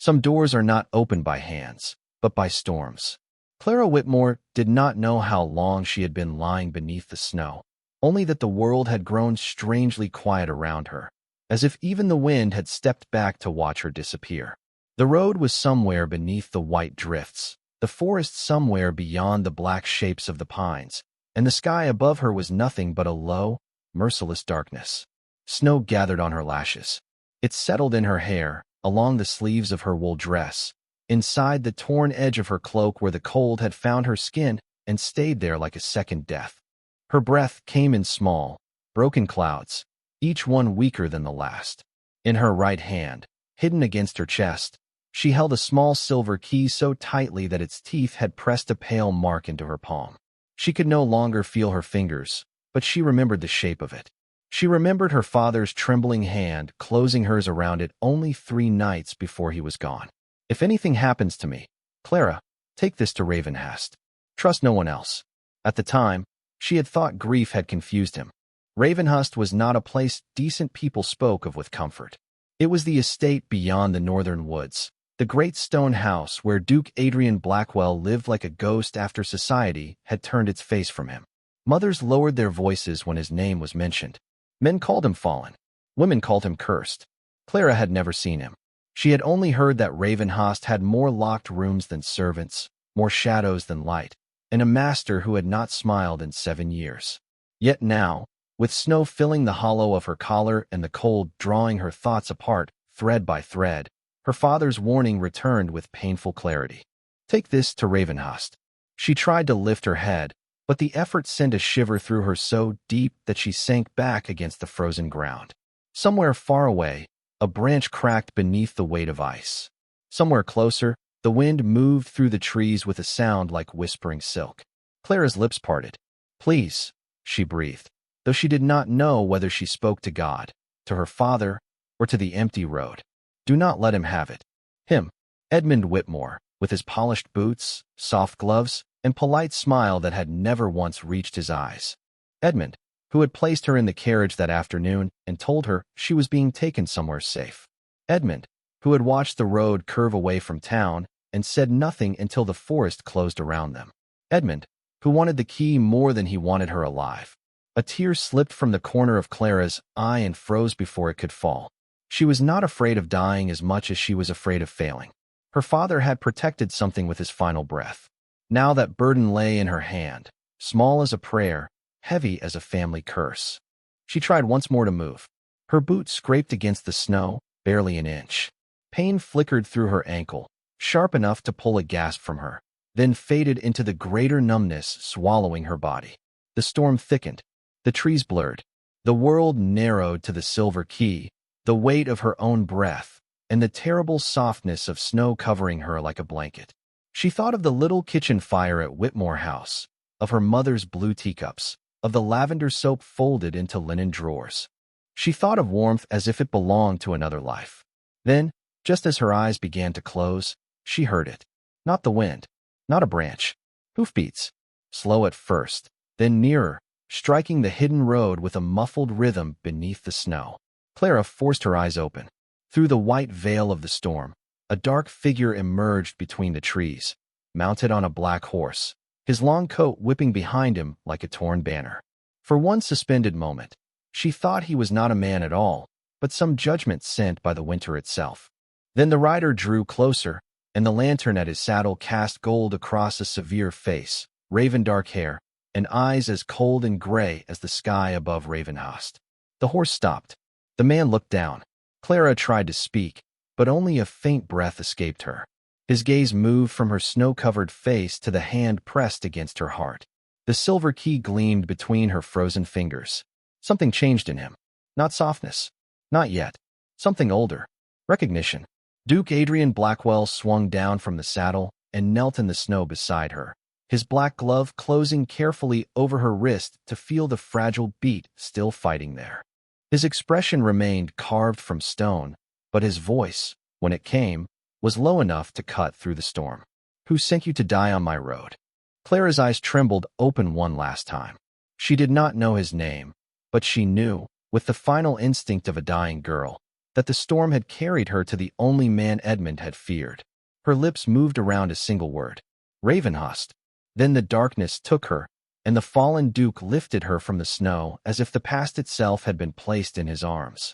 Some doors are not opened by hands, but by storms. Clara Whitmore did not know how long she had been lying beneath the snow, only that the world had grown strangely quiet around her, as if even the wind had stepped back to watch her disappear. The road was somewhere beneath the white drifts, the forest somewhere beyond the black shapes of the pines, and the sky above her was nothing but a low, merciless darkness. Snow gathered on her lashes. It settled in her hair, along the sleeves of her wool dress, inside the torn edge of her cloak where the cold had found her skin and stayed there like a second death. Her breath came in small, broken clouds, each one weaker than the last. In her right hand, hidden against her chest, she held a small silver key so tightly that its teeth had pressed a pale mark into her palm. She could no longer feel her fingers, but she remembered the shape of it. She remembered her father's trembling hand closing hers around it only 3 nights before he was gone. If anything happens to me, Clara, take this to Ravenhurst. Trust no one else. At the time, she had thought grief had confused him. Ravenhurst was not a place decent people spoke of with comfort. It was the estate beyond the northern woods, the great stone house where Duke Adrian Blackwell lived like a ghost after society had turned its face from him. Mothers lowered their voices when his name was mentioned. Men called him fallen. Women called him cursed. Clara had never seen him. She had only heard that Ravenhurst had more locked rooms than servants, more shadows than light, and a master who had not smiled in 7 years. Yet now, with snow filling the hollow of her collar and the cold drawing her thoughts apart, thread by thread, her father's warning returned with painful clarity. Take this to Ravenhurst. She tried to lift her head, but the effort sent a shiver through her so deep that she sank back against the frozen ground. Somewhere far away, a branch cracked beneath the weight of ice. Somewhere closer, the wind moved through the trees with a sound like whispering silk. Clara's lips parted. Please, she breathed, though she did not know whether she spoke to God, to her father, or to the empty road. Do not let him have it. Him, Edmund Whitmore, with his polished boots, soft gloves, and polite smile that had never once reached his eyes. Edmund, who had placed her in the carriage that afternoon and told her she was being taken somewhere safe. Edmund, who had watched the road curve away from town and said nothing until the forest closed around them. Edmund, who wanted the key more than he wanted her alive. A tear slipped from the corner of Clara's eye and froze before it could fall. She was not afraid of dying as much as she was afraid of failing. Her father had protected something with his final breath. Now that burden lay in her hand, small as a prayer, heavy as a family curse. She tried once more to move. Her boot scraped against the snow, barely an inch. Pain flickered through her ankle, sharp enough to pull a gasp from her, then faded into the greater numbness swallowing her body. The storm thickened. The trees blurred. The world narrowed to the silver key, the weight of her own breath, and the terrible softness of snow covering her like a blanket. She thought of the little kitchen fire at Whitmore House, of her mother's blue teacups, of the lavender soap folded into linen drawers. She thought of warmth as if it belonged to another life. Then, just as her eyes began to close, she heard it. Not the wind, not a branch. Hoofbeats. Slow at first, then nearer, striking the hidden road with a muffled rhythm beneath the snow. Clara forced her eyes open. Through the white veil of the storm, a dark figure emerged between the trees, mounted on a black horse, his long coat whipping behind him like a torn banner. For one suspended moment, she thought he was not a man at all, but some judgment sent by the winter itself. Then the rider drew closer, and the lantern at his saddle cast gold across a severe face, raven dark hair, and eyes as cold and gray as the sky above Ravenhurst. The horse stopped. The man looked down. Clara tried to speak, but only a faint breath escaped her. His gaze moved from her snow-covered face to the hand pressed against her heart. The silver key gleamed between her frozen fingers. Something changed in him. Not softness. Not yet. Something older. Recognition. Duke Adrian Blackwell swung down from the saddle and knelt in the snow beside her, his black glove closing carefully over her wrist to feel the fragile beat still fighting there. His expression remained carved from stone, but his voice, when it came, was low enough to cut through the storm. Who sent you to die on my road? Clara's eyes trembled open one last time. She did not know his name, but she knew, with the final instinct of a dying girl, that the storm had carried her to the only man Edmund had feared. Her lips moved around a single word. Ravenhurst. Then the darkness took her, and the fallen duke lifted her from the snow as if the past itself had been placed in his arms.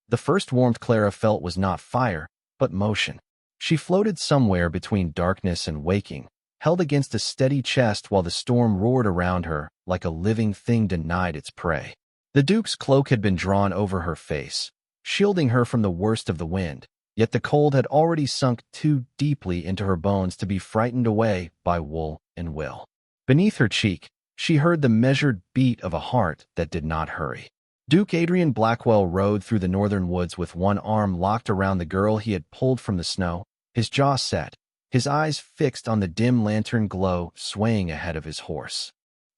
The first warmth Clara felt was not fire, but motion. She floated somewhere between darkness and waking, held against a steady chest while the storm roared around her like a living thing denied its prey. The duke's cloak had been drawn over her face, shielding her from the worst of the wind, yet the cold had already sunk too deeply into her bones to be frightened away by wool and will. Beneath her cheek, she heard the measured beat of a heart that did not hurry. Duke Adrian Blackwell rode through the northern woods with one arm locked around the girl he had pulled from the snow, his jaw set, his eyes fixed on the dim lantern glow swaying ahead of his horse.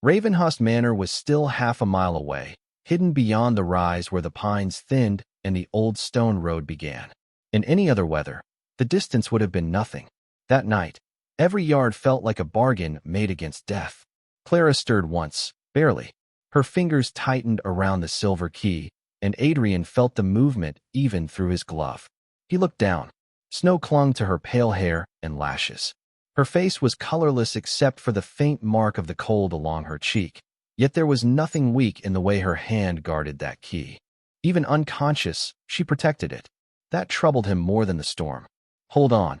Ravenhurst Manor was still half a mile away, hidden beyond the rise where the pines thinned and the old stone road began. In any other weather, the distance would have been nothing. That night, every yard felt like a bargain made against death. Clara stirred once, barely. Her fingers tightened around the silver key, and Adrian felt the movement even through his glove. He looked down. Snow clung to her pale hair and lashes. Her face was colorless except for the faint mark of the cold along her cheek, yet there was nothing weak in the way her hand guarded that key. Even unconscious, she protected it. That troubled him more than the storm. "Hold on,"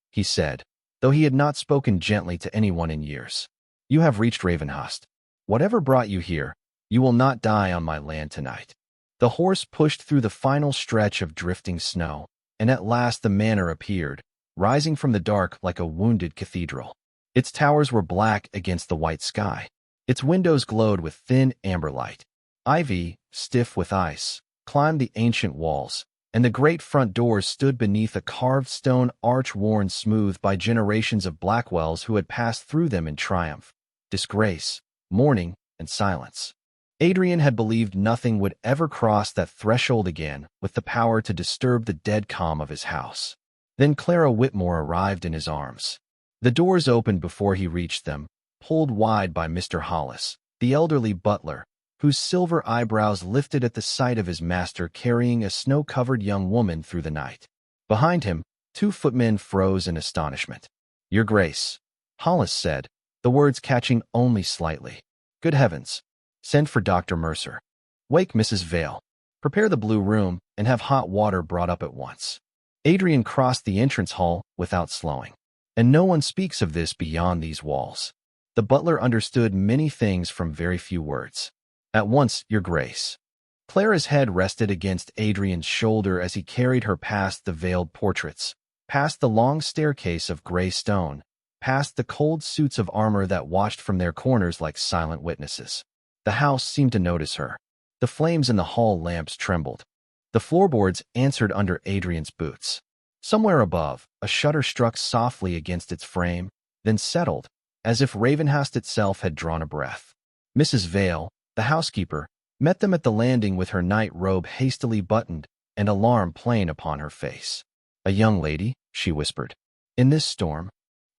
he said, though he had not spoken gently to anyone in years. "You have reached Ravenhurst. Whatever brought you here, you will not die on my land tonight." The horse pushed through the final stretch of drifting snow, and at last the manor appeared, rising from the dark like a wounded cathedral. Its towers were black against the white sky. Its windows glowed with thin amber light. Ivy, stiff with ice, climbed the ancient walls, and the great front doors stood beneath a carved stone arch worn smooth by generations of Blackwells who had passed through them in triumph, disgrace, mourning, and silence. Adrian had believed nothing would ever cross that threshold again with the power to disturb the dead calm of his house. Then Clara Whitmore arrived in his arms. The doors opened before he reached them, pulled wide by Mr. Hollis, the elderly butler, whose silver eyebrows lifted at the sight of his master carrying a snow-covered young woman through the night. Behind him, 2 footmen froze in astonishment. "Your Grace," Hollis said, the words catching only slightly. "Good heavens. Send for Dr. Mercer. Wake Mrs. Vale. Prepare the blue room and have hot water brought up at once." Adrian crossed the entrance hall without slowing. And no one speaks of this beyond these walls. The butler understood many things from very few words. "At once, Your Grace." Clara's head rested against Adrian's shoulder as he carried her past the veiled portraits, past the long staircase of gray stone, past the cold suits of armor that watched from their corners like silent witnesses. The house seemed to notice her. The flames in the hall lamps trembled. The floorboards answered under Adrian's boots. Somewhere above, a shutter struck softly against its frame, then settled, as if Ravenhurst itself had drawn a breath. Mrs. Vale, the housekeeper, met them at the landing with her night robe hastily buttoned and alarm plain upon her face. "A young lady," she whispered. "In this storm?"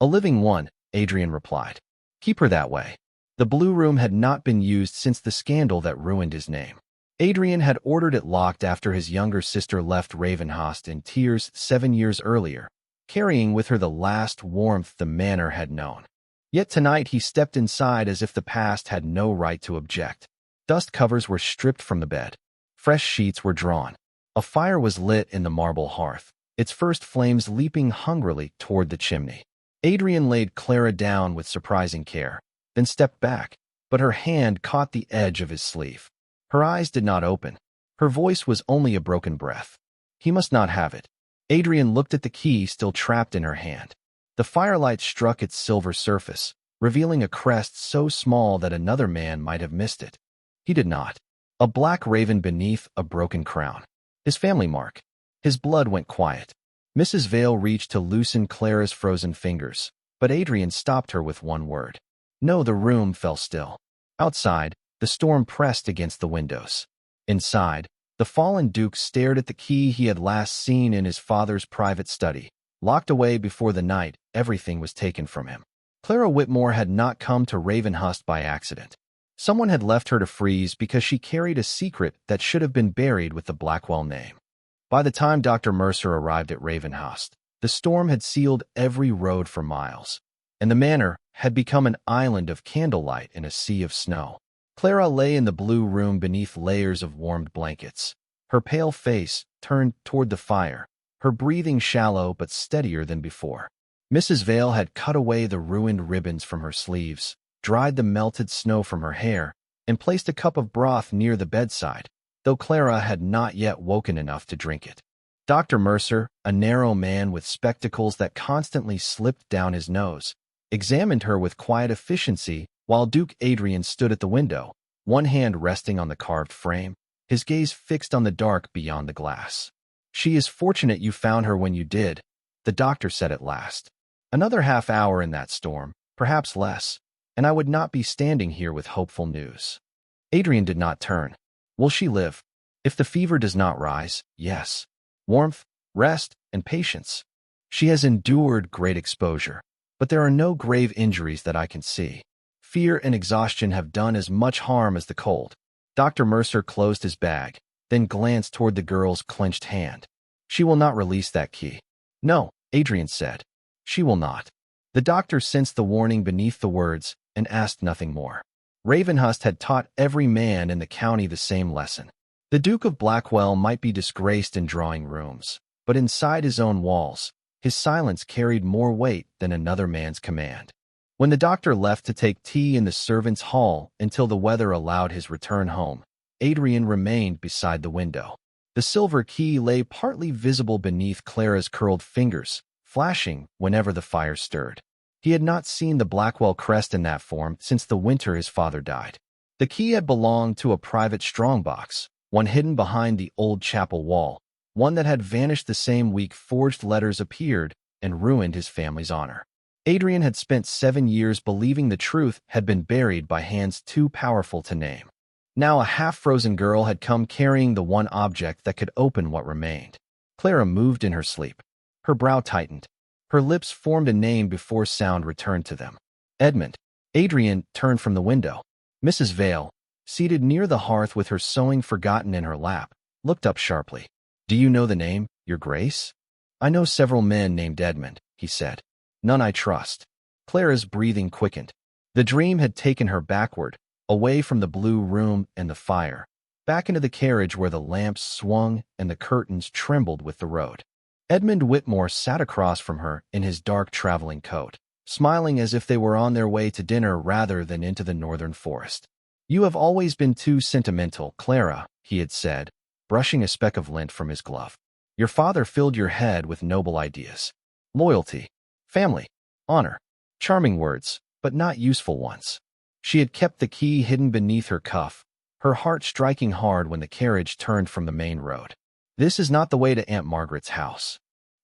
"A living one," Adrian replied. "Keep her that way." The blue room had not been used since the scandal that ruined his name. Adrian had ordered it locked after his younger sister left Ravenhurst in tears 7 years earlier, carrying with her the last warmth the manor had known. Yet tonight he stepped inside as if the past had no right to object. Dust covers were stripped from the bed. Fresh sheets were drawn. A fire was lit in the marble hearth, its first flames leaping hungrily toward the chimney. Adrian laid Clara down with surprising care, then stepped back, but her hand caught the edge of his sleeve. Her eyes did not open. Her voice was only a broken breath. He must not have it. Adrian looked at the key still trapped in her hand. The firelight struck its silver surface, revealing a crest so small that another man might have missed it. He did not. A black raven beneath a broken crown. His family mark. His blood went quiet. Mrs. Vale reached to loosen Clara's frozen fingers, but Adrian stopped her with one word. No, the room fell still. Outside, the storm pressed against the windows. Inside, the fallen duke stared at the key he had last seen in his father's private study. Locked away before the night, everything was taken from him. Clara Whitmore had not come to Ravenhurst by accident. Someone had left her to freeze because she carried a secret that should have been buried with the Blackwell name. By the time Dr. Mercer arrived at Ravenhurst, the storm had sealed every road for miles, and the manor had become an island of candlelight in a sea of snow. Clara lay in the blue room beneath layers of warmed blankets, her pale face turned toward the fire, her breathing shallow but steadier than before. Mrs. Vale had cut away the ruined ribbons from her sleeves, dried the melted snow from her hair, and placed a cup of broth near the bedside, though Clara had not yet woken enough to drink it. Dr. Mercer, a narrow man with spectacles that constantly slipped down his nose, examined her with quiet efficiency while Duke Adrian stood at the window, one hand resting on the carved frame, his gaze fixed on the dark beyond the glass. "She is fortunate you found her when you did," the doctor said at last. "Another half hour in that storm, perhaps less, and I would not be standing here with hopeful news." Adrian did not turn. "Will she live? If the fever does not rise, yes. Warmth, rest, and patience. She has endured great exposure, but there are no grave injuries that I can see. Fear and exhaustion have done as much harm as the cold." Dr. Mercer closed his bag, then glanced toward the girl's clenched hand. "She will not release that key." "No," Adrian said. "She will not." The doctor sensed the warning beneath the words and asked nothing more. Ravenhurst had taught every man in the county the same lesson. The Duke of Blackwell might be disgraced in drawing rooms, but inside his own walls, his silence carried more weight than another man's command. When the doctor left to take tea in the servants' hall until the weather allowed his return home, Adrian remained beside the window. The silver key lay partly visible beneath Clara's curled fingers, flashing whenever the fire stirred. He had not seen the Blackwell crest in that form since the winter his father died. The key had belonged to a private strongbox, one hidden behind the old chapel wall, one that had vanished the same week forged letters appeared and ruined his family's honor. Adrian had spent 7 years believing the truth had been buried by hands too powerful to name. Now a half-frozen girl had come carrying the one object that could open what remained. Clara moved in her sleep. Her brow tightened. Her lips formed a name before sound returned to them. "Edmund." Adrian turned from the window. Mrs. Vale, seated near the hearth with her sewing forgotten in her lap, looked up sharply. "Do you know the name, Your Grace?" "I know several men named Edmund," he said. "None I trust." Clara's breathing quickened. The dream had taken her backward, away from the blue room and the fire, back into the carriage where the lamps swung and the curtains trembled with the road. Edmund Whitmore sat across from her in his dark traveling coat, smiling as if they were on their way to dinner rather than into the northern forest. "You have always been too sentimental, Clara," he had said, brushing a speck of lint from his glove. "Your father filled your head with noble ideas. Loyalty, family, honor. Charming words, but not useful ones." She had kept the key hidden beneath her cuff, her heart striking hard when the carriage turned from the main road. "This is not the way to Aunt Margaret's house."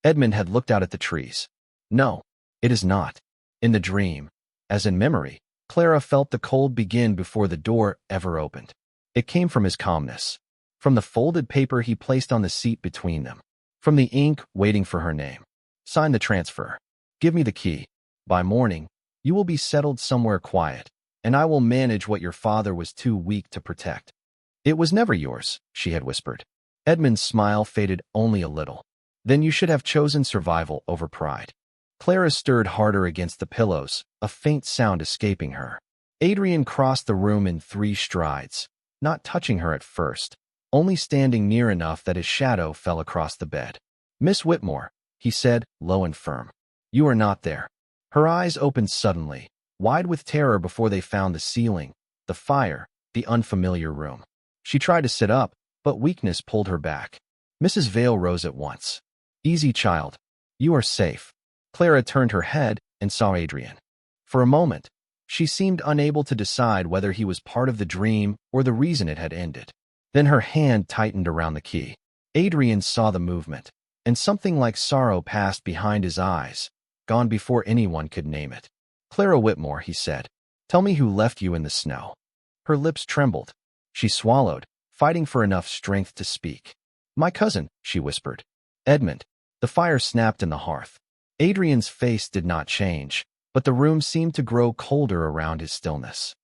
Edmund had looked out at the trees. "No, it is not." In the dream, as in memory, Clara felt the cold begin before the door ever opened. It came from his calmness, from the folded paper he placed on the seat between them, from the ink waiting for her name. "Sign the transfer. Give me the key. By morning, you will be settled somewhere quiet, and I will manage what your father was too weak to protect." "It was never yours," she had whispered. Edmund's smile faded only a little. "Then you should have chosen survival over pride." Clara stirred harder against the pillows, a faint sound escaping her. Adrian crossed the room in 3 strides, not touching her at first, only standing near enough that his shadow fell across the bed. "Miss Whitmore," he said, low and firm. "You are not there." Her eyes opened suddenly, wide with terror before they found the ceiling, the fire, the unfamiliar room. She tried to sit up, but weakness pulled her back. Mrs. Vale rose at once. "Easy, child. You are safe." Clara turned her head and saw Adrian. For a moment, she seemed unable to decide whether he was part of the dream or the reason it had ended. Then her hand tightened around the key. Adrian saw the movement, and something like sorrow passed behind his eyes, gone before anyone could name it. "Clara Whitmore," he said, "tell me who left you in the snow." Her lips trembled. She swallowed, fighting for enough strength to speak. "My cousin," she whispered. "Edmund." The fire snapped in the hearth. Adrian's face did not change, but the room seemed to grow colder around his stillness.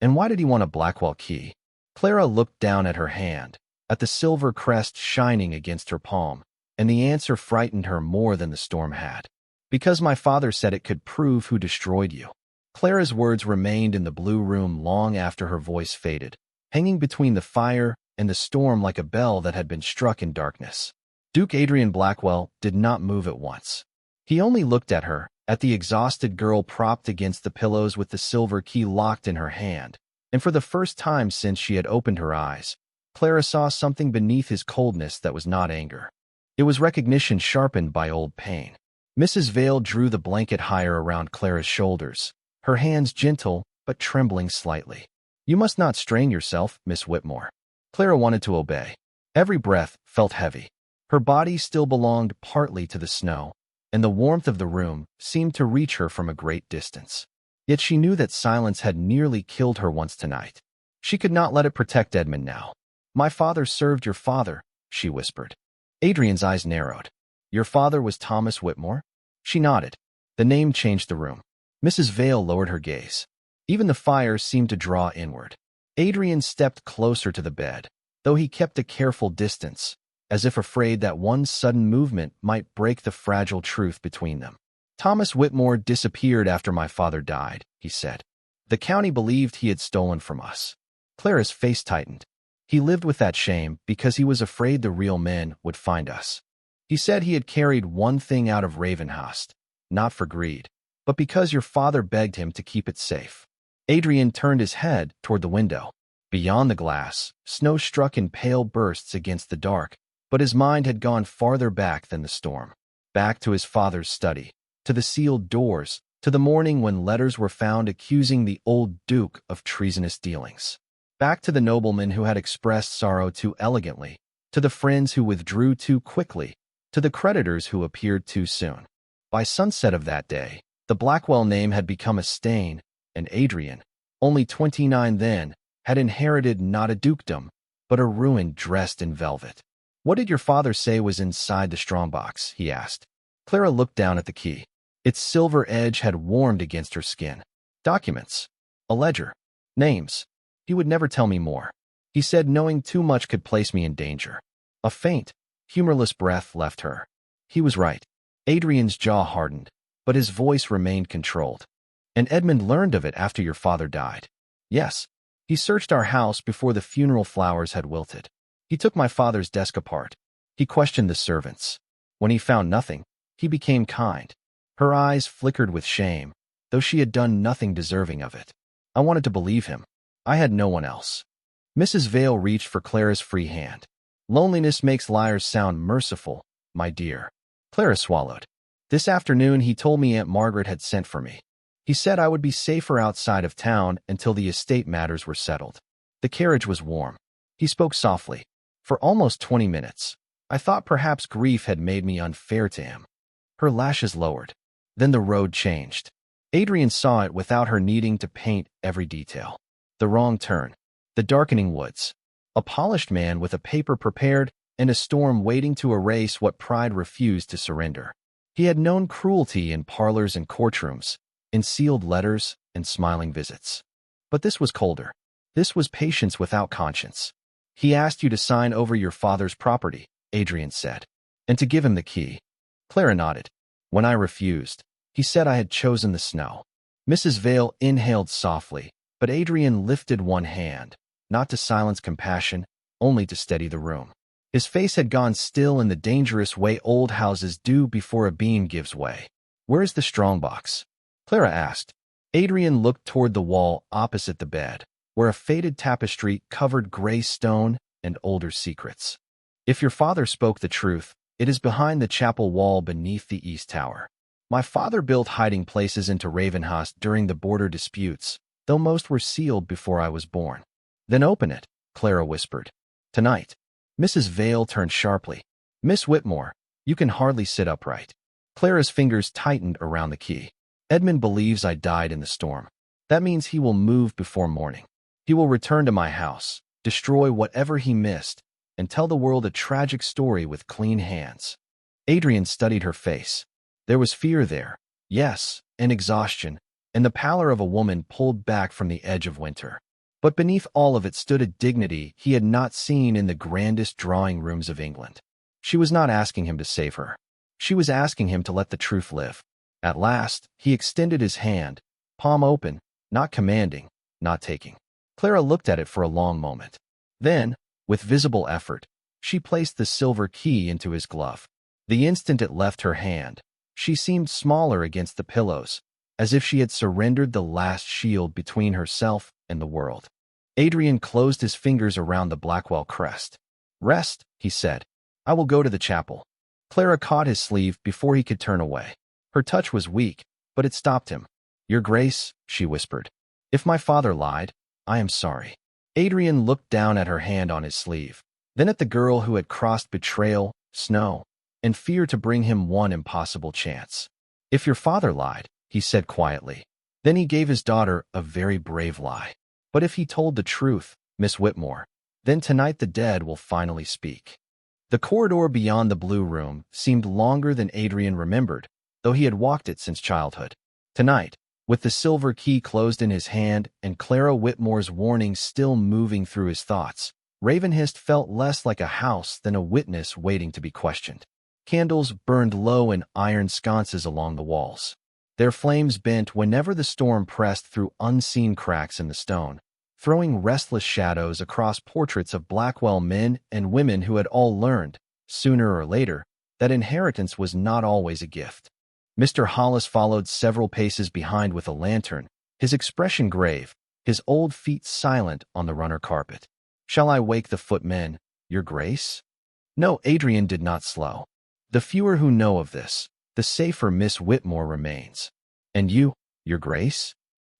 "And why did he want a Blackwell key?" Clara looked down at her hand, at the silver crest shining against her palm, and the answer frightened her more than the storm had. Because my father said it could prove who destroyed you. Clara's words remained in the blue room long after her voice faded, hanging between the fire and the storm like a bell that had been struck in darkness. Duke Adrian Blackwell did not move at once. He only looked at her, at the exhausted girl propped against the pillows with the silver key locked in her hand, and for the first time since she had opened her eyes, Clara saw something beneath his coldness that was not anger. It was recognition sharpened by old pain. Mrs. Vale drew the blanket higher around Clara's shoulders, her hands gentle but trembling slightly. You must not strain yourself, Miss Whitmore. Clara wanted to obey. Every breath felt heavy. Her body still belonged partly to the snow, and the warmth of the room seemed to reach her from a great distance. Yet she knew that silence had nearly killed her once tonight. She could not let it protect Edmund now. My father served your father, she whispered. Adrian's eyes narrowed. Your father was Thomas Whitmore? She nodded. The name changed the room. Mrs. Vale lowered her gaze. Even the fire seemed to draw inward. Adrian stepped closer to the bed, though he kept a careful distance, as if afraid that one sudden movement might break the fragile truth between them. Thomas Whitmore disappeared after my father died, he said. The county believed he had stolen from us. Clara's face tightened. He lived with that shame because he was afraid the real men would find us. He said he had carried one thing out of Ravenhurst, not for greed, but because your father begged him to keep it safe. Adrian turned his head toward the window. Beyond the glass, snow struck in pale bursts against the dark, but his mind had gone farther back than the storm. Back to his father's study, to the sealed doors, to the morning when letters were found accusing the old duke of treasonous dealings. Back to the nobleman who had expressed sorrow too elegantly, to the friends who withdrew too quickly, to the creditors who appeared too soon. By sunset of that day, the Blackwell name had become a stain, and Adrian, only 29 then, had inherited not a dukedom, but a ruin dressed in velvet. What did your father say was inside the strongbox? He asked. Clara looked down at the key. Its silver edge had warmed against her skin. Documents. A ledger. Names. He would never tell me more. He said knowing too much could place me in danger. A faint, humorless breath left her. He was right. Adrian's jaw hardened, but his voice remained controlled. And Edmund learned of it after your father died. Yes. He searched our house before the funeral flowers had wilted. He took my father's desk apart. He questioned the servants. When he found nothing, he became kind. Her eyes flickered with shame, though she had done nothing deserving of it. I wanted to believe him. I had no one else. Mrs. Vale reached for Clara's free hand. Loneliness makes liars sound merciful, my dear. Clara swallowed. This afternoon he told me Aunt Margaret had sent for me. He said I would be safer outside of town until the estate matters were settled. The carriage was warm. He spoke softly. For almost 20 minutes, I thought perhaps grief had made me unfair to him. Her lashes lowered. Then the road changed. Adrian saw it without her needing to paint every detail. The wrong turn. The darkening woods. A polished man with a paper prepared and a storm waiting to erase what pride refused to surrender. He had known cruelty in parlors and courtrooms, in sealed letters and smiling visits. But this was colder. This was patience without conscience. He asked you to sign over your father's property, Adrian said, and to give him the key. Clara nodded. When I refused, he said I had chosen the snow. Mrs. Vale inhaled softly, but Adrian lifted one hand, not to silence compassion, only to steady the room. His face had gone still in the dangerous way old houses do before a beam gives way. Where is the strongbox? Clara asked. Adrian looked toward the wall opposite the bed, where a faded tapestry covered gray stone and older secrets. If your father spoke the truth, it is behind the chapel wall beneath the east tower. My father built hiding places into Ravenhurst during the border disputes, though most were sealed before I was born. Then open it, Clara whispered. Tonight. Mrs. Vale turned sharply. Miss Whitmore, you can hardly sit upright. Clara's fingers tightened around the key. Edmund believes I died in the storm. That means he will move before morning. He will return to my house, destroy whatever he missed, and tell the world a tragic story with clean hands. Adrian studied her face. There was fear there, yes, and exhaustion, and the pallor of a woman pulled back from the edge of winter. But beneath all of it stood a dignity he had not seen in the grandest drawing rooms of England. She was not asking him to save her. She was asking him to let the truth live. At last, he extended his hand, palm open, not commanding, not taking. Clara looked at it for a long moment. Then, with visible effort, she placed the silver key into his glove. The instant it left her hand, she seemed smaller against the pillows, as if she had surrendered the last shield between herself and the world. Adrian closed his fingers around the Blackwell crest. "Rest," he said. "I will go to the chapel." Clara caught his sleeve before he could turn away. Her touch was weak, but it stopped him. "Your Grace," she whispered. "If my father lied, I am sorry." Adrian looked down at her hand on his sleeve, then at the girl who had crossed betrayal, snow, and fear to bring him one impossible chance. "If your father lied," he said quietly, then he gave his daughter a very brave lie. "But if he told the truth, Miss Whitmore, then tonight the dead will finally speak." The corridor beyond the blue room seemed longer than Adrian remembered, though he had walked it since childhood. Tonight, with the silver key closed in his hand and Clara Whitmore's warning still moving through his thoughts, Ravenhurst felt less like a house than a witness waiting to be questioned. Candles burned low in iron sconces along the walls. Their flames bent whenever the storm pressed through unseen cracks in the stone, throwing restless shadows across portraits of Blackwell men and women who had all learned, sooner or later, that inheritance was not always a gift. Mr. Hollis followed several paces behind with a lantern, his expression grave, his old feet silent on the runner carpet. "Shall I wake the footmen, Your Grace?" No, Adrian did not slow. "The fewer who know of this, the safer Miss Whitmore remains. And you, Your Grace?"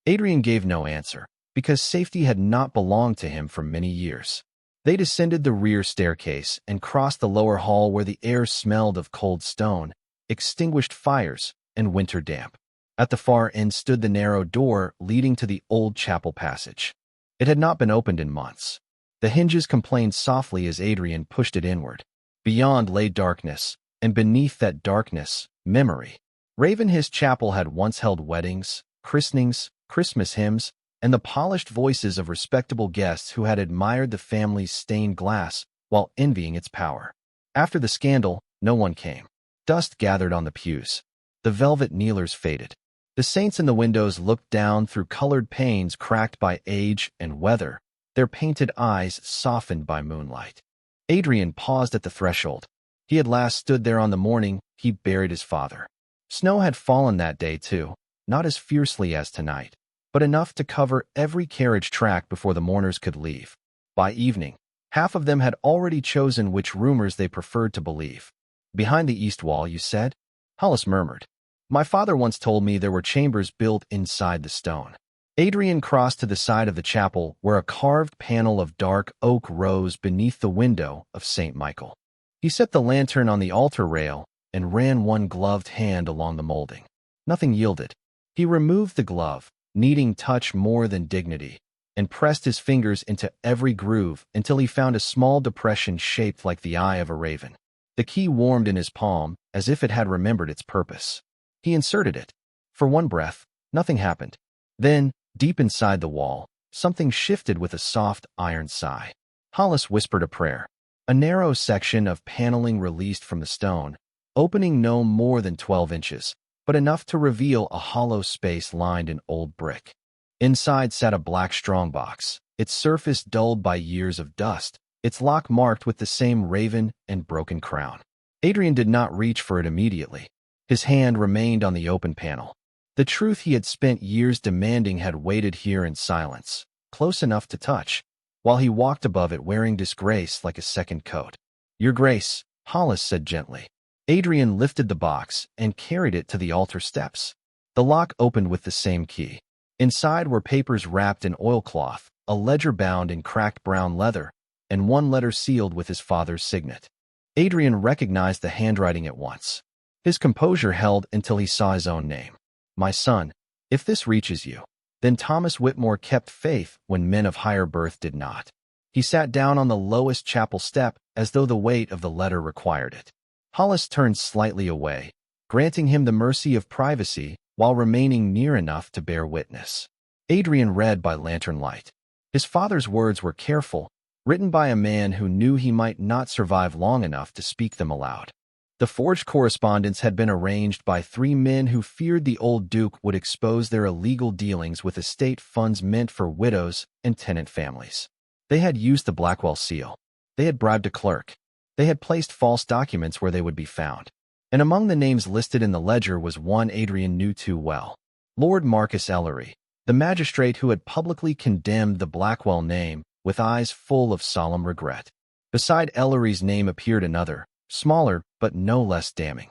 Adrian gave no answer, because safety had not belonged to him for many years. They descended the rear staircase and crossed the lower hall where the air smelled of cold stone, extinguished fires, and winter damp. At the far end stood the narrow door leading to the old chapel passage. It had not been opened in months. The hinges complained softly as Adrian pushed it inward. Beyond lay darkness, and beneath that darkness, memory. Ravenhurst Chapel had once held weddings, christenings, Christmas hymns, and the polished voices of respectable guests who had admired the family's stained glass while envying its power. After the scandal, no one came. Dust gathered on the pews. The velvet kneelers faded. The saints in the windows looked down through colored panes cracked by age and weather, their painted eyes softened by moonlight. Adrian paused at the threshold. He had last stood there on the morning he buried his father. Snow had fallen that day, too, not as fiercely as tonight, but enough to cover every carriage track before the mourners could leave. By evening, half of them had already chosen which rumors they preferred to believe. "Behind the east wall, you said?" Hollis murmured. "My father once told me there were chambers built inside the stone." Adrian crossed to the side of the chapel where a carved panel of dark oak rose beneath the window of St. Michael. He set the lantern on the altar rail and ran one gloved hand along the molding. Nothing yielded. He removed the glove, needing touch more than dignity, and pressed his fingers into every groove until he found a small depression shaped like the eye of a raven. The key warmed in his palm as if it had remembered its purpose. He inserted it. For one breath, nothing happened. Then, deep inside the wall, something shifted with a soft iron sigh. Hollis whispered a prayer. A narrow section of paneling released from the stone, opening no more than 12 inches, but enough to reveal a hollow space lined in old brick. Inside sat a black strongbox, its surface dulled by years of dust, its lock marked with the same raven and broken crown. Adrian did not reach for it immediately. His hand remained on the open panel. The truth he had spent years demanding had waited here in silence, close enough to touch, while he walked above it wearing disgrace like a second coat. "Your Grace," Hollis said gently. Adrian lifted the box and carried it to the altar steps. The lock opened with the same key. Inside were papers wrapped in oilcloth, a ledger bound in cracked brown leather, and one letter sealed with his father's signet. Adrian recognized the handwriting at once. His composure held until he saw his own name. "My son, if this reaches you." Then Thomas Whitmore kept faith when men of higher birth did not. He sat down on the lowest chapel step as though the weight of the letter required it. Hollis turned slightly away, granting him the mercy of privacy while remaining near enough to bear witness. Adrian read by lantern light. His father's words were careful, written by a man who knew he might not survive long enough to speak them aloud. The forged correspondence had been arranged by 3 men who feared the old duke would expose their illegal dealings with estate funds meant for widows and tenant families. They had used the Blackwell seal. They had bribed a clerk. They had placed false documents where they would be found. And among the names listed in the ledger was one Adrian knew too well. Lord Marcus Ellery, the magistrate who had publicly condemned the Blackwell name with eyes full of solemn regret. Beside Ellery's name appeared another, smaller but no less damning.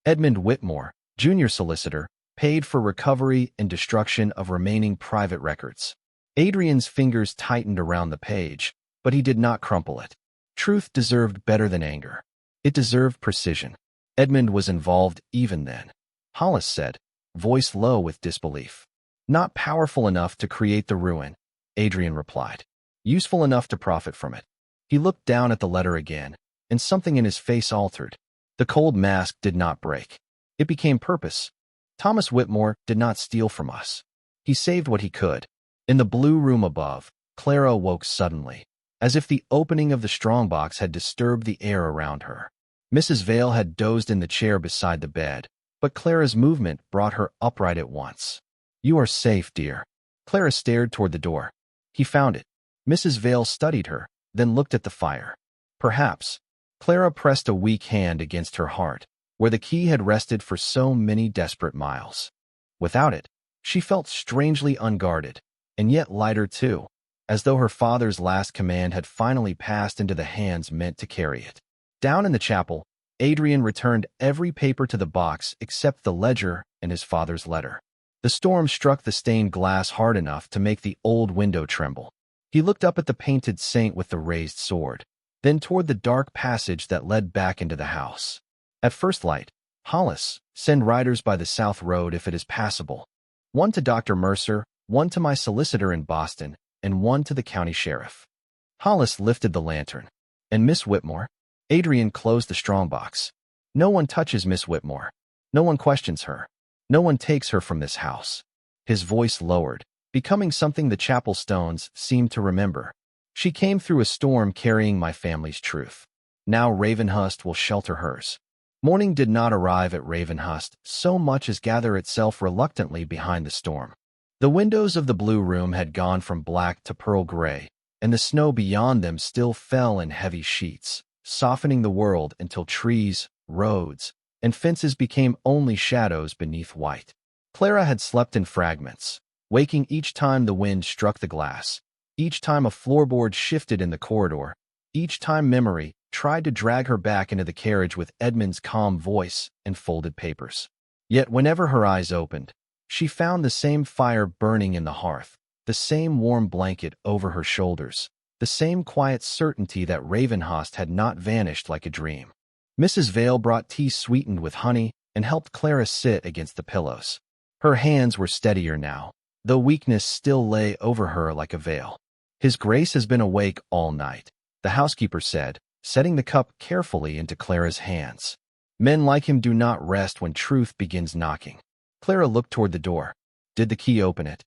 Edmund Whitmore, junior solicitor, paid for recovery and destruction of remaining private records. Adrian's fingers tightened around the page, but he did not crumple it. Truth deserved better than anger. It deserved precision. Edmund was involved even then. Hollis said, voice low with disbelief. Not powerful enough to create the ruin, Adrian replied. Useful enough to profit from it. He looked down at the letter again, and something in his face altered. The cold mask did not break. It became purpose. Thomas Whitmore did not steal from us. He saved what he could. In the blue room above, Clara awoke suddenly, as if the opening of the strongbox had disturbed the air around her. Mrs. Vale had dozed in the chair beside the bed, but Clara's movement brought her upright at once. You are safe, dear. Clara stared toward the door. He found it. Mrs. Vale studied her, then looked at the fire. Perhaps. Clara pressed a weak hand against her heart, where the key had rested for so many desperate miles. Without it, she felt strangely unguarded, and yet lighter too, as though her father's last command had finally passed into the hands meant to carry it. Down in the chapel, Adrian returned every paper to the box except the ledger and his father's letter. The storm struck the stained glass hard enough to make the old window tremble. He looked up at the painted saint with the raised sword, then toward the dark passage that led back into the house. At first light, Hollis, send riders by the south road if it is passable. 1 to Dr. Mercer, 1 to my solicitor in Boston, and 1 to the county sheriff. Hollis lifted the lantern. And Miss Whitmore? Adrian closed the strongbox. No one touches Miss Whitmore. No one questions her. No one takes her from this house. His voice lowered, becoming something the chapel stones seemed to remember. She came through a storm carrying my family's truth. Now Ravenhurst will shelter hers. Morning did not arrive at Ravenhurst so much as gather itself reluctantly behind the storm. The windows of the blue room had gone from black to pearl gray, and the snow beyond them still fell in heavy sheets, softening the world until trees, roads, and fences became only shadows beneath white. Clara had slept in fragments, waking each time the wind struck the glass, each time a floorboard shifted in the corridor, each time memory tried to drag her back into the carriage with Edmund's calm voice and folded papers. Yet whenever her eyes opened, she found the same fire burning in the hearth, the same warm blanket over her shoulders, the same quiet certainty that Ravenhurst had not vanished like a dream. Mrs. Vale brought tea sweetened with honey and helped Clara sit against the pillows. Her hands were steadier now, though weakness still lay over her like a veil. His Grace has been awake all night, the housekeeper said, setting the cup carefully into Clara's hands. Men like him do not rest when truth begins knocking. Clara looked toward the door. Did the key open it?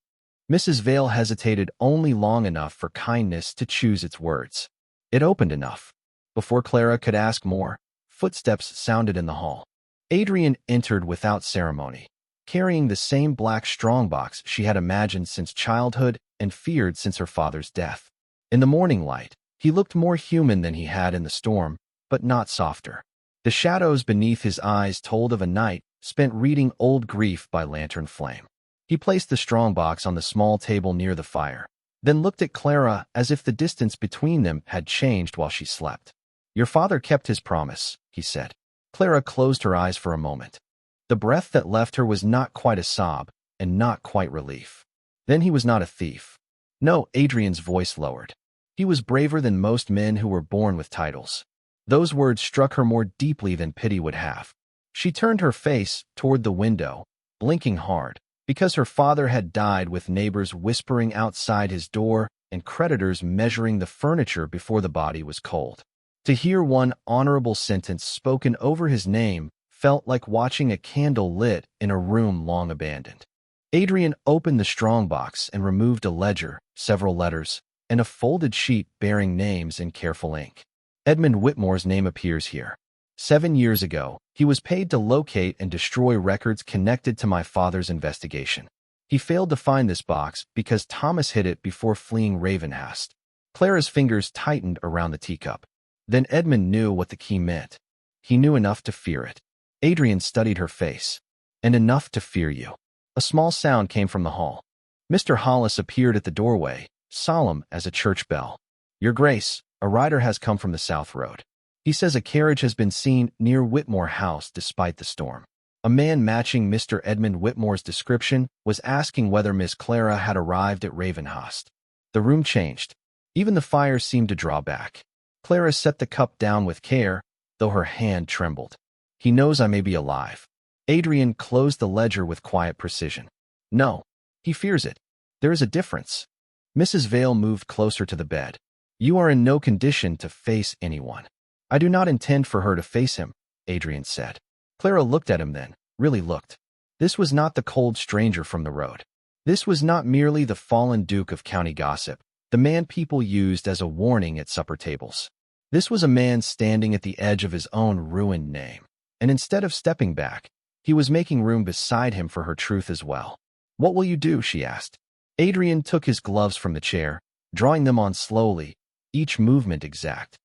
Mrs. Vale hesitated only long enough for kindness to choose its words. It opened enough. Before Clara could ask more, footsteps sounded in the hall. Adrian entered without ceremony, carrying the same black strongbox she had imagined since childhood and feared since her father's death. In the morning light, he looked more human than he had in the storm, but not softer. The shadows beneath his eyes told of a night spent reading Old Grief by lantern flame. He placed the strongbox on the small table near the fire, then looked at Clara as if the distance between them had changed while she slept. Your father kept his promise, he said. Clara closed her eyes for a moment. The breath that left her was not quite a sob, and not quite relief. Then he was not a thief. No, Adrian's voice lowered. He was braver than most men who were born with titles. Those words struck her more deeply than pity would have. She turned her face toward the window, blinking hard, because her father had died with neighbors whispering outside his door and creditors measuring the furniture before the body was cold. To hear one honorable sentence spoken over his name felt like watching a candle lit in a room long abandoned. Adrian opened the strongbox and removed a ledger, several letters, and a folded sheet bearing names in careful ink. Edmund Whitmore's name appears here. 7 years ago, he was paid to locate and destroy records connected to my father's investigation. He failed to find this box because Thomas hid it before fleeing Ravenhurst. Clara's fingers tightened around the teacup. Then Edmund knew what the key meant. He knew enough to fear it. Adrian studied her face. And enough to fear you. A small sound came from the hall. Mr. Hollis appeared at the doorway, solemn as a church bell. Your Grace, a rider has come from the South Road. He says a carriage has been seen near Whitmore House despite the storm. A man matching Mr. Edmund Whitmore's description was asking whether Miss Clara had arrived at Ravenhurst. The room changed. Even the fire seemed to draw back. Clara set the cup down with care, though her hand trembled. He knows I may be alive. Adrian closed the ledger with quiet precision. No, he fears it. There is a difference. Mrs. Vale moved closer to the bed. You are in no condition to face anyone. I do not intend for her to face him, Adrian said. Clara looked at him then, really looked. This was not the cold stranger from the road. This was not merely the fallen Duke of county gossip, the man people used as a warning at supper tables. This was a man standing at the edge of his own ruined name, and instead of stepping back, he was making room beside him for her truth as well. What will you do? She asked. Adrian took his gloves from the chair, drawing them on slowly, each movement exact.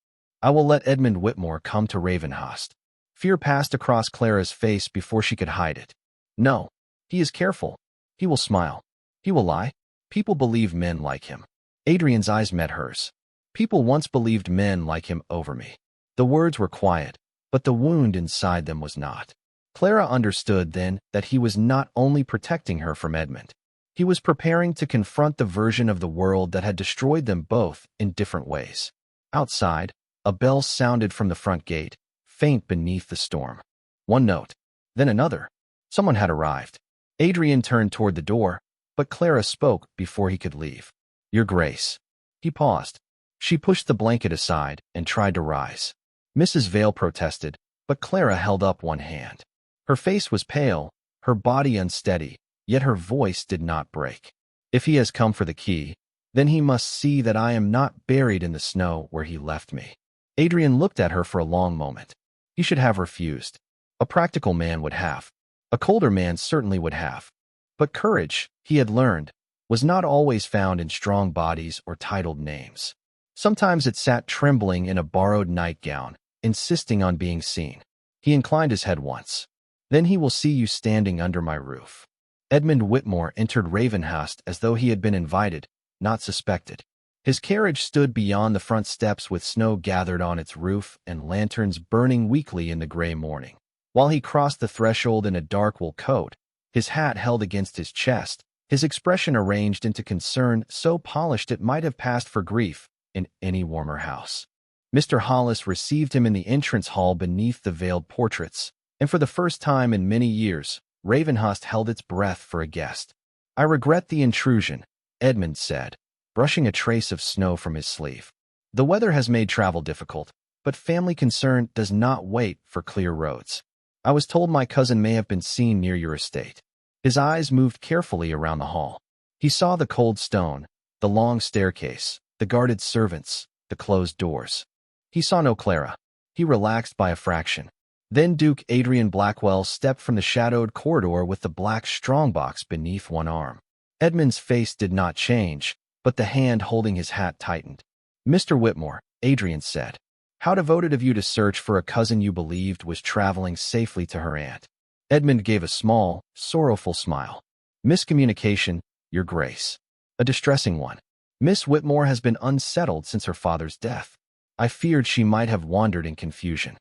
I will let Edmund Whitmore come to Ravenhurst. Fear passed across Clara's face before she could hide it. No, he is careful. He will smile. He will lie. People believe men like him. Adrian's eyes met hers. People once believed men like him over me. The words were quiet, but the wound inside them was not. Clara understood then that he was not only protecting her from Edmund. He was preparing to confront the version of the world that had destroyed them both in different ways. Outside, a bell sounded from the front gate, faint beneath the storm. One note, then another. Someone had arrived. Adrian turned toward the door, but Clara spoke before he could leave. Your Grace. He paused. She pushed the blanket aside and tried to rise. Mrs. Vale protested, but Clara held up one hand. Her face was pale, her body unsteady, yet her voice did not break. If he has come for the key, then he must see that I am not buried in the snow where he left me. Adrian looked at her for a long moment. He should have refused. A practical man would have. A colder man certainly would have. But courage, he had learned, was not always found in strong bodies or titled names. Sometimes it sat trembling in a borrowed nightgown, insisting on being seen. He inclined his head once. Then he will see you standing under my roof. Edmund Whitmore entered Ravenhurst as though he had been invited, not suspected. His carriage stood beyond the front steps with snow gathered on its roof and lanterns burning weakly in the gray morning. While he crossed the threshold in a dark wool coat, his hat held against his chest, his expression arranged into concern so polished it might have passed for grief in any warmer house. Mr. Hollis received him in the entrance hall beneath the veiled portraits, and for the first time in many years, Ravenhurst held its breath for a guest. I regret the intrusion, Edmund said, brushing a trace of snow from his sleeve. The weather has made travel difficult, but family concern does not wait for clear roads. I was told my cousin may have been seen near your estate. His eyes moved carefully around the hall. He saw the cold stone, the long staircase, the guarded servants, the closed doors. He saw no Clara. He relaxed by a fraction. Then Duke Adrian Blackwell stepped from the shadowed corridor with the black strongbox beneath one arm. Edmund's face did not change, but the hand holding his hat tightened. Mr. Whitmore, Adrian said, how devoted of you to search for a cousin you believed was traveling safely to her aunt. Edmund gave a small, sorrowful smile. Miscommunication, Your Grace. A distressing one. Miss Whitmore has been unsettled since her father's death. I feared she might have wandered in confusion.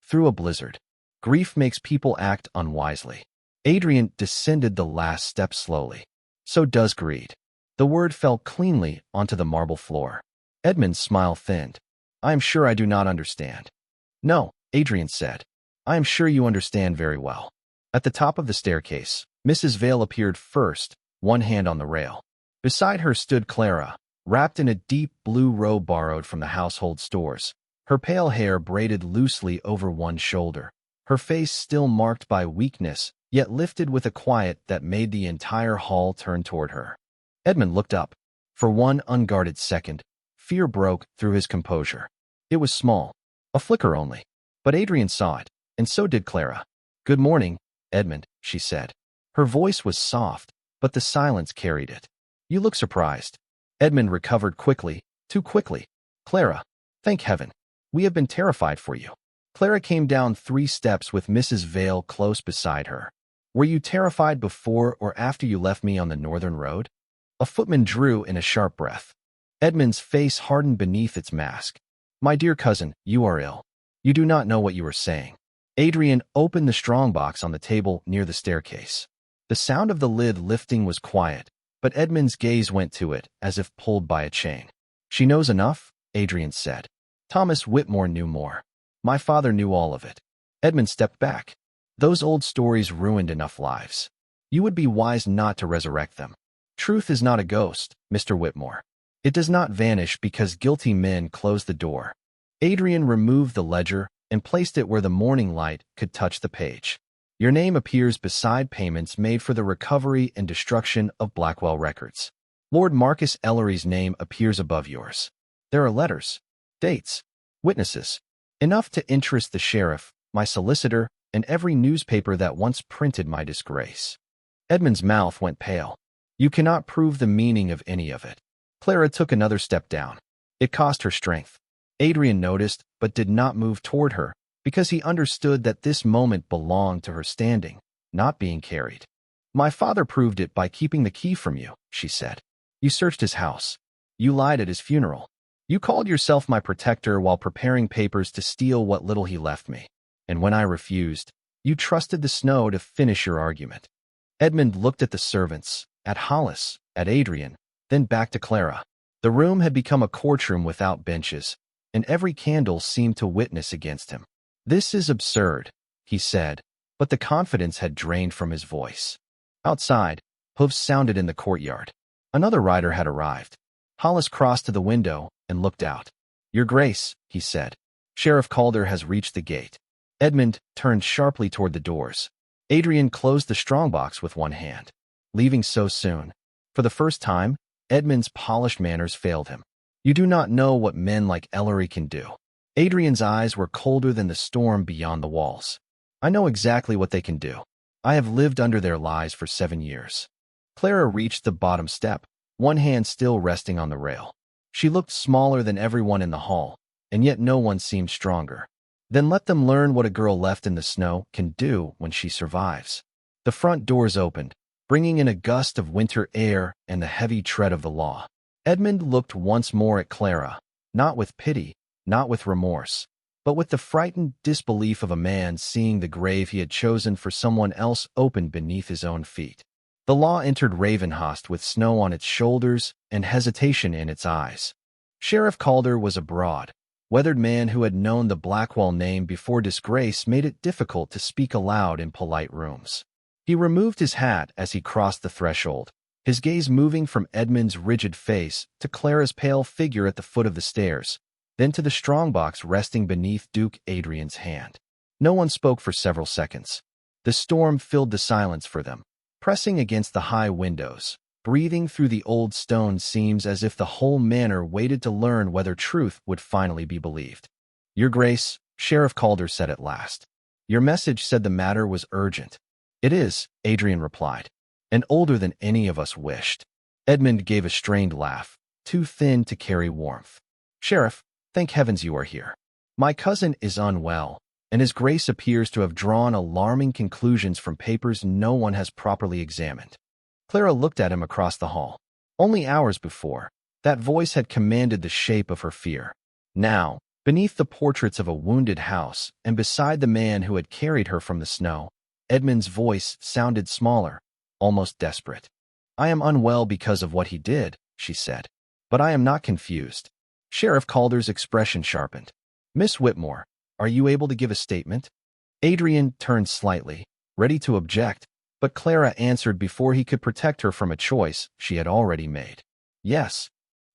Through a blizzard. Grief makes people act unwisely. Adrian descended the last step slowly. So does greed. The word fell cleanly onto the marble floor. Edmund's smile thinned. I am sure I do not understand. No, Adrian said. I am sure you understand very well. At the top of the staircase, Mrs. Vale appeared first, one hand on the rail. Beside her stood Clara, wrapped in a deep blue robe borrowed from the household stores, her pale hair braided loosely over one shoulder, her face still marked by weakness, yet lifted with a quiet that made the entire hall turn toward her. Edmund looked up. For one unguarded second, Fear broke through his composure. It was small, a flicker only. But Adrian saw it, and so did Clara. "Good morning, Edmund," she said. Her voice was soft, but the silence carried it. "You look surprised." Edmund recovered quickly, too quickly. "Clara, thank heaven. We have been terrified for you." Clara came down 3 steps with Mrs. Vale close beside her. "Were you terrified before or after you left me on the northern road?" A footman drew in a sharp breath. Edmund's face hardened beneath its mask. "My dear cousin, you are ill. You do not know what you are saying." Adrian opened the strongbox on the table near the staircase. The sound of the lid lifting was quiet, but Edmund's gaze went to it as if pulled by a chain. "She knows enough," Adrian said. "Thomas Whitmore knew more. My father knew all of it." Edmund stepped back. "Those old stories ruined enough lives. You would be wise not to resurrect them. Truth is not a ghost, Mr. Whitmore. It does not vanish because guilty men close the door." Adrian removed the ledger and placed it where the morning light could touch the page. "Your name appears beside payments made for the recovery and destruction of Blackwell records. Lord Marcus Ellery's name appears above yours. There are letters, dates, witnesses, enough to interest the sheriff, my solicitor, and every newspaper that once printed my disgrace." Edmund's mouth went pale. "You cannot prove the meaning of any of it." Clara took another step down. It cost her strength. Adrian noticed, but did not move toward her, because he understood that this moment belonged to her standing, not being carried. "My father proved it by keeping the key from you," she said. "You searched his house. You lied at his funeral. You called yourself my protector while preparing papers to steal what little he left me. And when I refused, you trusted the snow to finish your argument." Edmund looked at the servants, at Hollis, at Adrian, then back to Clara. The room had become a courtroom without benches, and every candle seemed to witness against him. "This is absurd," he said, but the confidence had drained from his voice. Outside, hoofs sounded in the courtyard. Another rider had arrived. Hollis crossed to the window and looked out. "Your Grace," he said, "Sheriff Calder has reached the gate." Edmund turned sharply toward the doors. Adrian closed the strongbox with one hand. Leaving so soon? For the first time, Edmund's polished manners failed him. "You do not know what men like Ellery can do." Adrian's eyes were colder than the storm beyond the walls. "I know exactly what they can do. I have lived under their lies for 7 years." Clara reached the bottom step, one hand still resting on the rail. She looked smaller than everyone in the hall, and yet no one seemed stronger. "Then let them learn what a girl left in the snow can do when she survives." The front doors opened, bringing in a gust of winter air and the heavy tread of the law. Edmund looked once more at Clara, not with pity, not with remorse, but with the frightened disbelief of a man seeing the grave he had chosen for someone else opened beneath his own feet. The law entered Ravenhurst with snow on its shoulders and hesitation in its eyes. Sheriff Calder was a broad, weathered man who had known the Blackwell name before disgrace made it difficult to speak aloud in polite rooms. He removed his hat as he crossed the threshold, his gaze moving from Edmund's rigid face to Clara's pale figure at the foot of the stairs, then to the strongbox resting beneath Duke Adrian's hand. No one spoke for several seconds. The storm filled the silence for them, pressing against the high windows, breathing through the old stone seams as if the whole manor waited to learn whether truth would finally be believed. "Your Grace," Sheriff Calder said at last. "Your message said the matter was urgent." "It is," Adrian replied, "and older than any of us wished." Edmund gave a strained laugh, too thin to carry warmth. "Sheriff, thank heavens you are here. My cousin is unwell, and his Grace appears to have drawn alarming conclusions from papers no one has properly examined." Clara looked at him across the hall. Only hours before, that voice had commanded the shape of her fear. Now, beneath the portraits of a wounded house and beside the man who had carried her from the snow, Edmund's voice sounded smaller, almost desperate. "I am unwell because of what he did," she said, "but I am not confused." Sheriff Calder's expression sharpened. "Miss Whitmore, are you able to give a statement?" Adrian turned slightly, ready to object, but Clara answered before he could protect her from a choice she had already made. "Yes."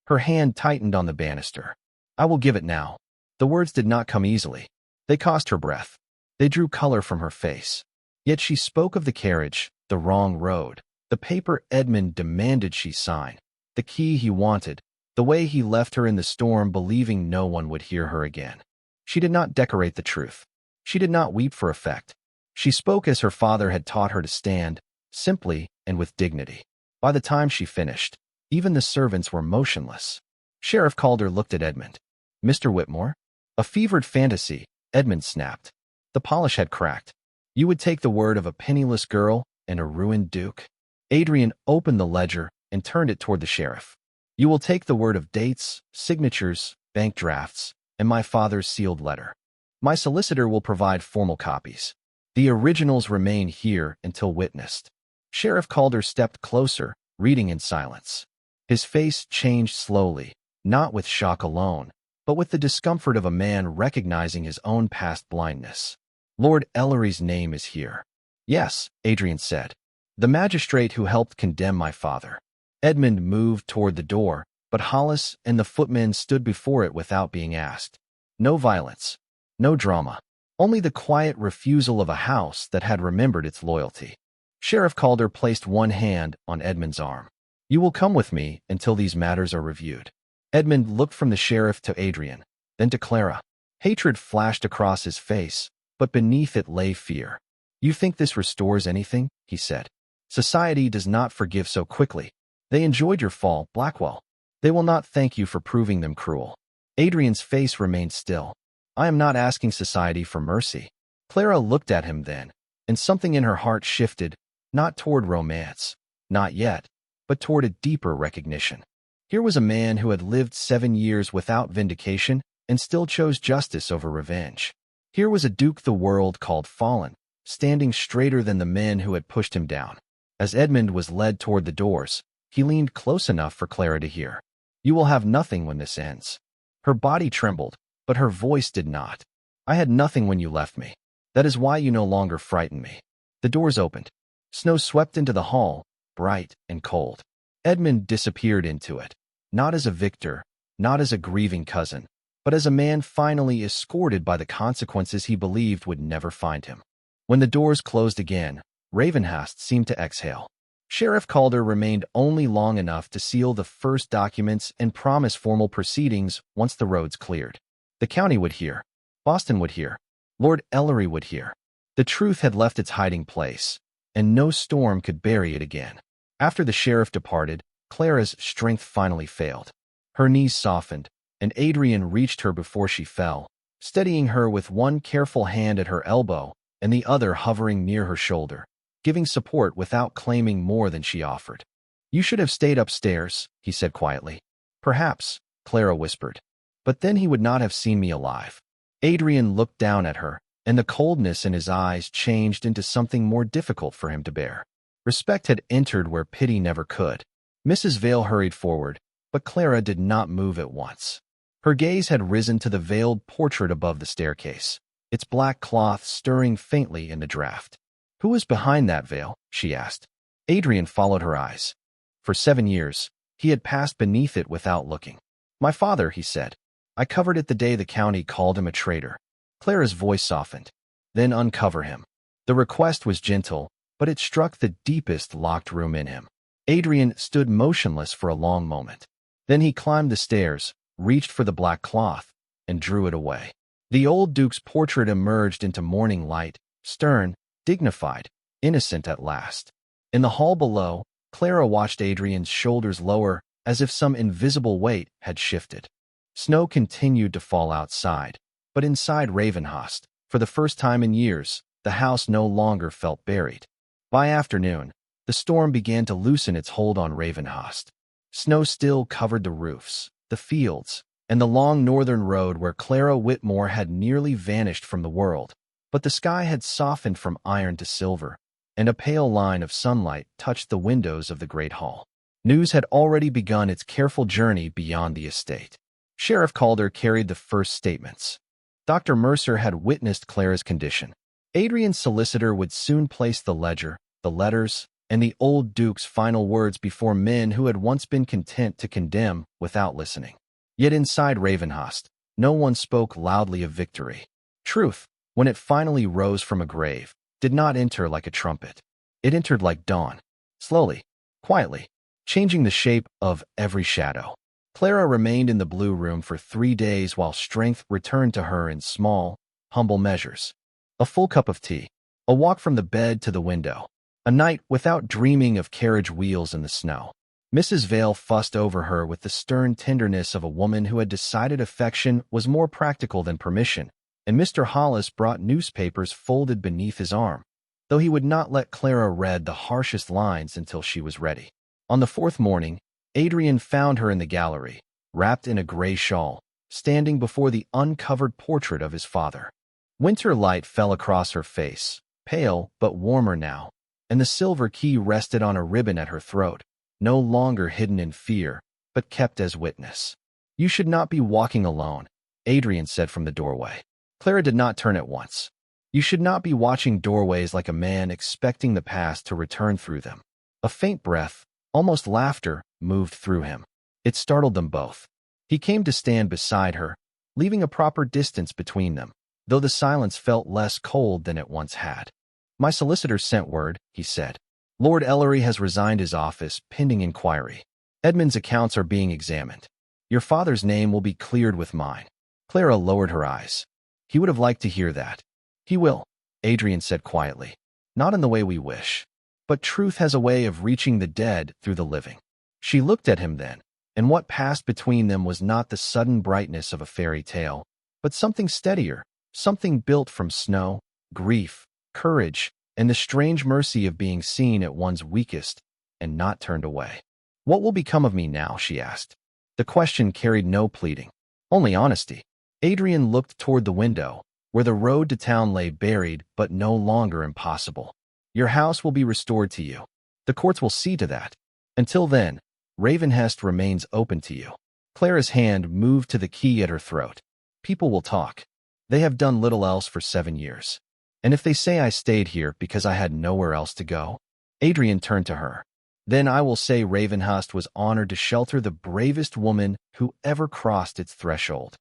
Her hand tightened on the banister. "I will give it now." The words did not come easily. They cost her breath. They drew color from her face. Yet she spoke of the carriage, the wrong road, the paper Edmund demanded she sign, the key he wanted, The way he left her in the storm, believing no one would hear her again. She did not decorate the truth. She did not weep for effect. She spoke as her father had taught her to stand, simply and with dignity. By the time she finished, even the servants were motionless. Sheriff Calder looked at Edmund. "Mr. Whitmore?" "A fevered fantasy," Edmund snapped. The polish had cracked. "You would take the word of a penniless girl and a ruined duke?" Adrian opened the ledger and turned it toward the sheriff. "You will take the word of dates, signatures, bank drafts, and my father's sealed letter. My solicitor will provide formal copies. The originals remain here until witnessed." Sheriff Calder stepped closer, reading in silence. His face changed slowly, not with shock alone, but with the discomfort of a man recognizing his own past blindness. "Lord Ellery's name is here." "Yes," Adrian said. "The magistrate who helped condemn my father." Edmund moved toward the door, but Hollis and the footmen stood before it without being asked. No violence, no drama, only the quiet refusal of a house that had remembered its loyalty. Sheriff Calder placed one hand on Edmund's arm. "You will come with me until these matters are reviewed." Edmund looked from the sheriff to Adrian, then to Clara. Hatred flashed across his face, but beneath it lay fear. "You think this restores anything?" he said. "Society does not forgive so quickly. They enjoyed your fall, Blackwell. They will not thank you for proving them cruel." Adrian's face remained still. "I am not asking society for mercy." Clara looked at him then, and something in her heart shifted, not toward romance, not yet, but toward a deeper recognition. Here was a man who had lived 7 years without vindication and still chose justice over revenge. Here was a duke the world called fallen, standing straighter than the men who had pushed him down. As Edmund was led toward the doors, he leaned close enough for Clara to hear. "You will have nothing when this ends." Her body trembled, but her voice did not. "I had nothing when you left me. That is why you no longer frighten me." The doors opened. Snow swept into the hall, bright and cold. Edmund disappeared into it, not as a victor, not as a grieving cousin, but as a man finally escorted by the consequences he believed would never find him. When the doors closed again, Ravenhurst seemed to exhale. Sheriff Calder remained only long enough to seal the first documents and promise formal proceedings once the roads cleared. The county would hear. Boston would hear. Lord Ellery would hear. The truth had left its hiding place, and no storm could bury it again. After the sheriff departed, Clara's strength finally failed. Her knees softened, and Adrian reached her before she fell, steadying her with one careful hand at her elbow and the other hovering near her shoulder, giving support without claiming more than she offered. "You should have stayed upstairs," he said quietly. "Perhaps," Clara whispered. "But then he would not have seen me alive." Adrian looked down at her, and the coldness in his eyes changed into something more difficult for him to bear. Respect had entered where pity never could. Mrs. Vale hurried forward, but Clara did not move at once. Her gaze had risen to the veiled portrait above the staircase, its black cloth stirring faintly in the draught. "Who was behind that veil?" she asked. Adrian followed her eyes. For 7 years, he had passed beneath it without looking. "My father," he said. "I covered it the day the county called him a traitor." Clara's voice softened. "Then uncover him." The request was gentle, but it struck the deepest locked room in him. Adrian stood motionless for a long moment. Then he climbed the stairs, reached for the black cloth, and drew it away. The old duke's portrait emerged into morning light, stern, dignified, innocent at last. In the hall below, Clara watched Adrian's shoulders lower as if some invisible weight had shifted. Snow continued to fall outside, but inside Ravenhurst, for the first time in years, the house no longer felt buried. By afternoon, the storm began to loosen its hold on Ravenhurst. Snow still covered the roofs, the fields, and the long northern road where Clara Whitmore had nearly vanished from the world, but the sky had softened from iron to silver, and a pale line of sunlight touched the windows of the great hall. News had already begun its careful journey beyond the estate. Sheriff Calder carried the first statements. Dr. Mercer had witnessed Clara's condition. Adrian's solicitor would soon place the ledger, the letters, and the old duke's final words before men who had once been content to condemn without listening. Yet inside Ravenhurst, no one spoke loudly of victory. Truth, when it finally rose from a grave, did not enter like a trumpet. It entered like dawn, slowly, quietly, changing the shape of every shadow. Clara remained in the blue room for 3 days while strength returned to her in small, humble measures. A full cup of tea, a walk from the bed to the window, a night without dreaming of carriage wheels in the snow. Mrs. Vale fussed over her with the stern tenderness of a woman who had decided affection was more practical than permission, and Mr. Hollis brought newspapers folded beneath his arm, though he would not let Clara read the harshest lines until she was ready. On the fourth morning, Adrian found her in the gallery, wrapped in a gray shawl, standing before the uncovered portrait of his father. Winter light fell across her face, pale but warmer now, and the silver key rested on a ribbon at her throat, no longer hidden in fear, but kept as witness. "You should not be walking alone," Adrian said from the doorway. Clara did not turn at once. "You should not be watching doorways like a man expecting the past to return through them." A faint breath, almost laughter, moved through him. It startled them both. He came to stand beside her, leaving a proper distance between them, though the silence felt less cold than it once had. "My solicitor sent word," he said. "Lord Ellery has resigned his office, pending inquiry. Edmund's accounts are being examined. Your father's name will be cleared with mine." Clara lowered her eyes. "He would have liked to hear that." "He will," Adrian said quietly. "Not in the way we wish. But truth has a way of reaching the dead through the living." She looked at him then, and what passed between them was not the sudden brightness of a fairy tale, but something steadier, something built from snow, grief, courage, and the strange mercy of being seen at one's weakest and not turned away. "What will become of me now?" she asked. The question carried no pleading, only honesty. Adrian looked toward the window, where the road to town lay buried but no longer impossible. "Your house will be restored to you. The courts will see to that. Until then, Ravenhurst remains open to you." Clara's hand moved to the key at her throat. "People will talk. They have done little else for 7 years. And if they say I stayed here because I had nowhere else to go?" Adrian turned to her. "Then I will say Ravenhurst was honored to shelter the bravest woman who ever crossed its threshold."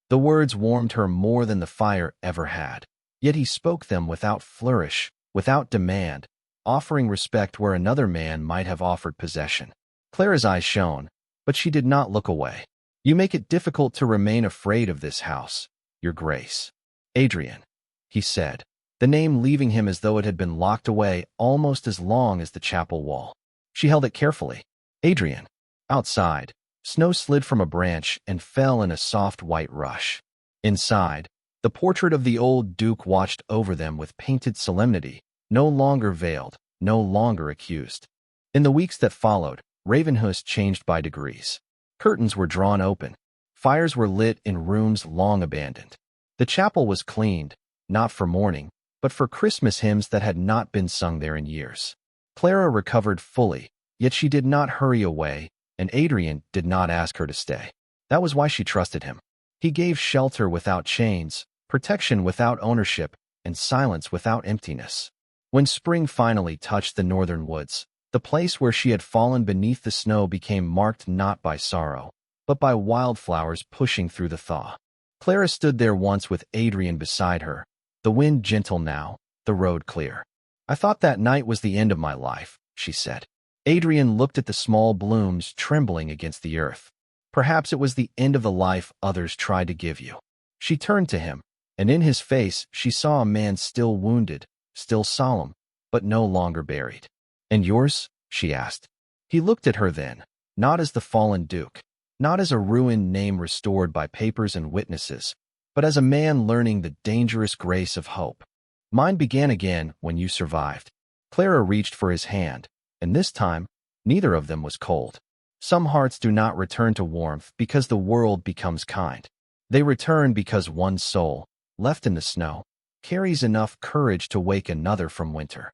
The words warmed her more than the fire ever had. Yet he spoke them without flourish, without demand, offering respect where another man might have offered possession. Clara's eyes shone, but she did not look away. "You make it difficult to remain afraid of this house, Your Grace." "Adrian," he said, the name leaving him as though it had been locked away almost as long as the chapel wall. She held it carefully. "Adrian." Outside, snow slid from a branch and fell in a soft white rush. Inside, the portrait of the old Duke watched over them with painted solemnity, no longer veiled, no longer accused. In the weeks that followed, Ravenhurst changed by degrees. Curtains were drawn open. Fires were lit in rooms long abandoned. The chapel was cleaned, not for mourning, but for Christmas hymns that had not been sung there in years. Clara recovered fully, yet she did not hurry away, and Adrian did not ask her to stay. That was why she trusted him. He gave shelter without chains, protection without ownership, and silence without emptiness. When spring finally touched the northern woods, the place where she had fallen beneath the snow became marked not by sorrow, but by wildflowers pushing through the thaw. Clara stood there once with Adrian beside her, the wind gentle now, the road clear. "I thought that night was the end of my life," she said. Adrian looked at the small blooms trembling against the earth. "Perhaps it was the end of the life others tried to give you." She turned to him, and in his face she saw a man still wounded, still solemn, but no longer buried. "And yours?" she asked. He looked at her then, not as the fallen duke, not as a ruined name restored by papers and witnesses, but as a man learning the dangerous grace of hope. "Mine began again when you survived." Clara reached for his hand, and this time, neither of them was cold. Some hearts do not return to warmth because the world becomes kind. They return because one soul, left in the snow, carries enough courage to wake another from winter.